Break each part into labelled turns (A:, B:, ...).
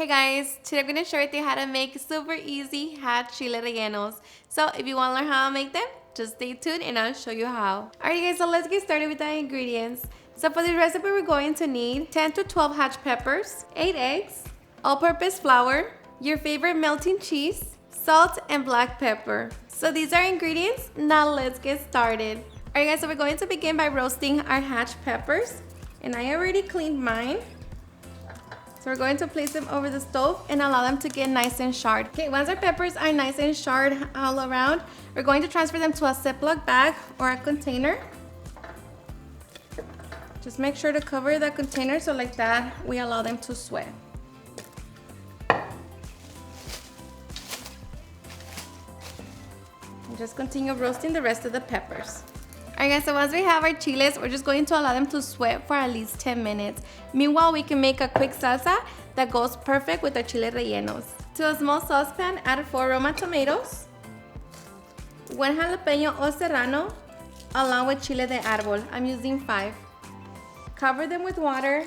A: Hey guys, today I'm going to share with you how to make super easy hot chile rellenos. So if you want to learn how to make them, just stay tuned and I'll show you how. Alright guys, so let's get started with the ingredients. So for this recipe we're going to need 10 to 12 hatch peppers, 8 eggs, all-purpose flour, your favorite melting cheese, salt, and black pepper. So these are ingredients, now let's get started. Alright guys, so we're going to begin by roasting our hatch peppers. And I already cleaned mine. So we're going to place them over the stove and allow them to get nice and charred. Okay, once our peppers are nice and charred all around, we're going to transfer them to a Ziploc bag or a container. Just make sure to cover the container so like that we allow them to sweat. And just continue roasting the rest of the peppers. Alright guys, so once we have our chiles, we're just going to allow them to sweat for at least 10 minutes. Meanwhile, we can make a quick salsa that goes perfect with our chile rellenos. To a small saucepan, add 4 Roma tomatoes, 1 jalapeno o serrano, along with chile de árbol. I'm using 5. Cover them with water,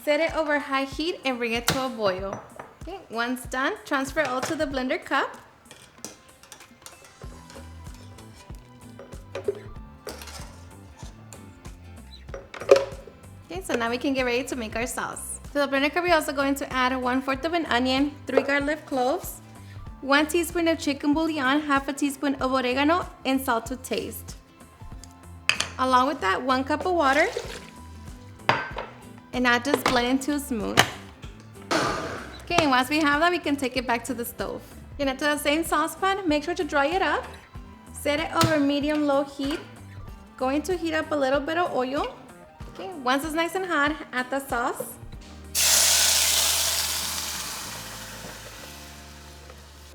A: set it over high heat and bring it to a boil. Okay, once done, transfer all to the blender cup. Okay, so now we can get ready to make our sauce. To the blender cup, we're also going to add 1/4 of an onion, 3 garlic cloves, 1 teaspoon of chicken bouillon, half a teaspoon of oregano, and salt to taste. Along with that, 1 cup of water, and now just blend until smooth. Okay, and once we have that, we can take it back to the stove. Get into the same saucepan, make sure to dry it up, set it over medium-low heat. Going to heat up a little bit of oil. Okay, once it's nice and hot, add the sauce.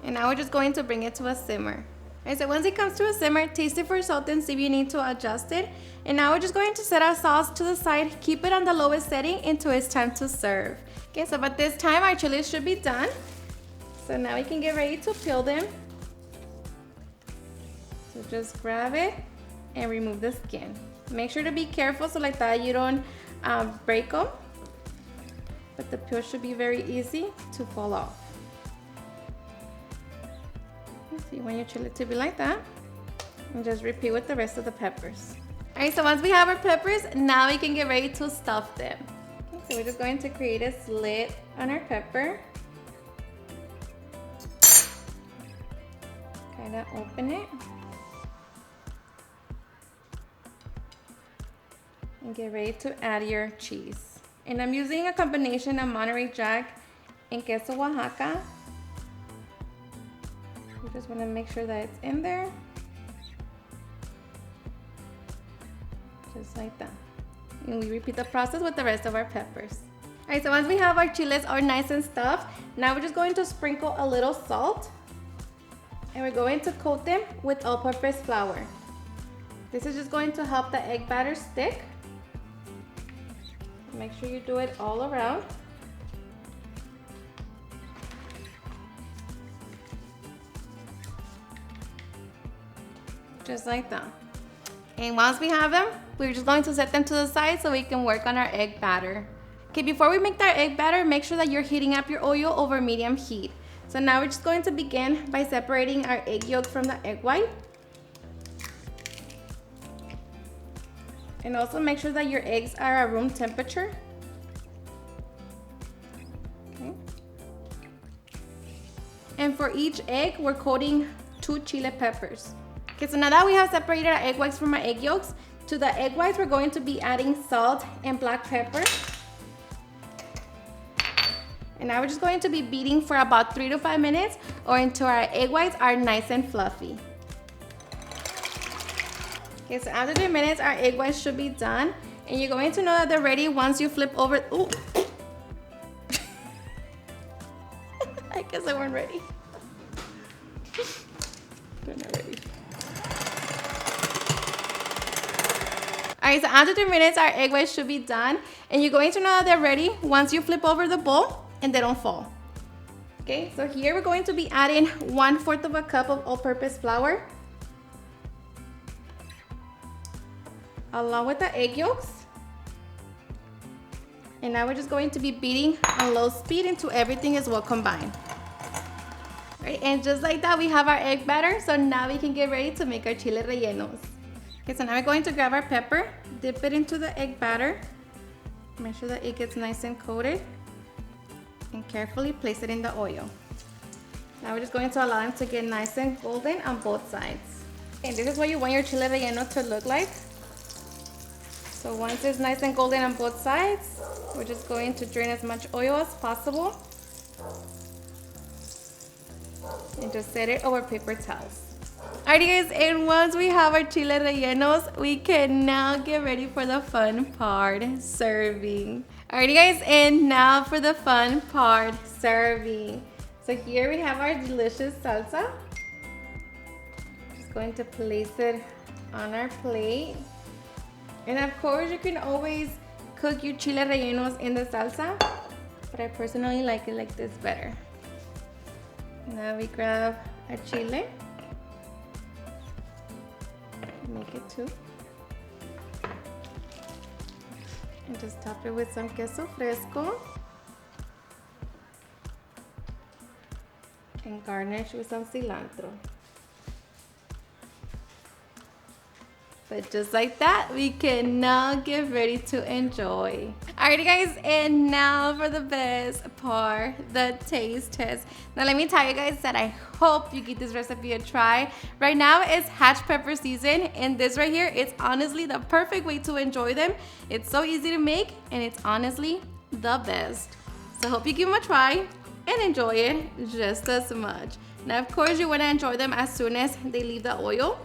A: And now we're just going to bring it to a simmer. Alright, so once it comes to a simmer, taste it for salt and see if you need to adjust it. And now we're just going to set our sauce to the side, keep it on the lowest setting until it's time to serve. Okay, so by this time our chilies should be done. So now we can get ready to peel them. So just grab it and remove the skin. Make sure to be careful so like that you don't break them. But the peel should be very easy to fall off. So you want your chili to be like that. And just repeat with the rest of the peppers. Alright, so once we have our peppers, now we can get ready to stuff them. Okay, so we're just going to create a slit on our pepper. Kind of open it. And get ready to add your cheese. And I'm using a combination of Monterey Jack and queso Oaxaca. You just want to make sure that it's in there. Just like that. And we repeat the process with the rest of our peppers. Alright, so once we have our chiles all nice and stuffed, now we're just going to sprinkle a little salt. And we're going to coat them with all-purpose flour. This is just going to help the egg batter stick. Make sure you do it all around. Just like that. And once we have them, we're just going to set them to the side so we can work on our egg batter. Okay, before we make our egg batter, make sure that you're heating up your oil over medium heat. So now we're just going to begin by separating our egg yolk from the egg white. And also make sure that your eggs are at room temperature. Okay. And for each egg, we're coating 2 chile peppers. Okay, so now that we have separated our egg whites from our egg yolks, to the egg whites, we're going to be adding salt and black pepper. And now we're just going to be beating for about 3 to 5 minutes or until our egg whites are nice and fluffy. Okay, so after 3 minutes, our egg whites should be done. And you're going to know that they're ready once you flip over. Ooh. I guess they weren't ready. They're not ready. Alright, so after 3 minutes, our egg whites should be done. And you're going to know that they're ready once you flip over the bowl and they don't fall. Okay, so here we're going to be adding 1/4 of a cup of all-purpose flour, along with the egg yolks. And now we're just going to be beating on low speed until everything is well combined. Right, and just like that, we have our egg batter. So now we can get ready to make our chile rellenos. Okay, so now we're going to grab our pepper, dip it into the egg batter. Make sure that it gets nice and coated. And carefully place it in the oil. Now we're just going to allow them to get nice and golden on both sides. And this is what you want your chile relleno to look like. So once it's nice and golden on both sides, we're just going to drain as much oil as possible. And just set it over paper towels. Alrighty guys, and once we have our chile rellenos, we can now get ready for the fun part, serving. Alrighty guys, and now for the fun part, serving. So here we have our delicious salsa. Just going to place it on our plate. And of course, you can always cook your chile rellenos in the salsa, but I personally like it like this better. Now we grab our chile. Make it two. And just top it with some queso fresco. And garnish with some cilantro. But just like that, we can now get ready to enjoy. Alrighty guys, and now for the best part, the taste test. Now let me tell you guys that I hope you give this recipe a try. Right now it's hatch pepper season, and this right here, it's honestly the perfect way to enjoy them. It's so easy to make, and it's honestly the best. So I hope you give them a try and enjoy it just as much. Now of course you want to enjoy them as soon as they leave the oil.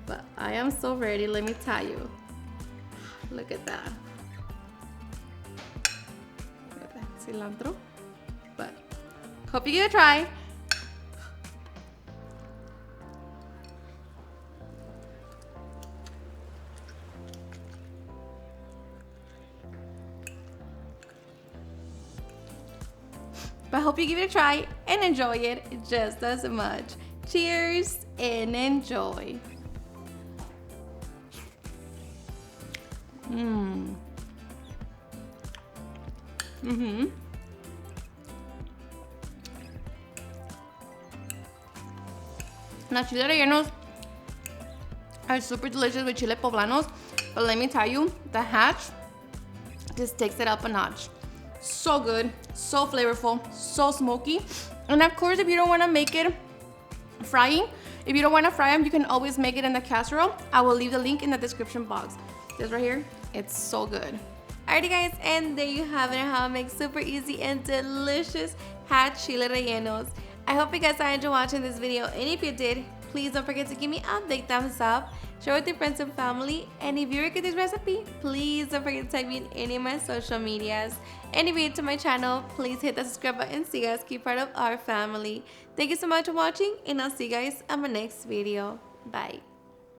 A: But I am so ready, let me tell you. Look at that. Look at that cilantro. But hope you give it a try. But I hope you give it a try and enjoy it just as much. Cheers and enjoy. Now chile rellenos are super delicious with chile poblanos, but let me tell you, the hatch just takes it up a notch. So good, so flavorful, so smoky. And of course, if you don't want to make it frying, if you don't want to fry them, you can always make it in the casserole. I will leave the link in the description box. This right here, it's so good. Alrighty guys, and there you have it, how to make super easy and delicious hatch chile rellenos. I hope you guys enjoyed watching this video, and if you did, please don't forget to give me a big thumbs up, share with your friends and family, and if you like this recipe, please don't forget to tag me in any of my social medias. And if you're new to my channel, please hit the subscribe button so you guys keep part of our family. Thank you so much for watching, and I'll see you guys on my next video. Bye.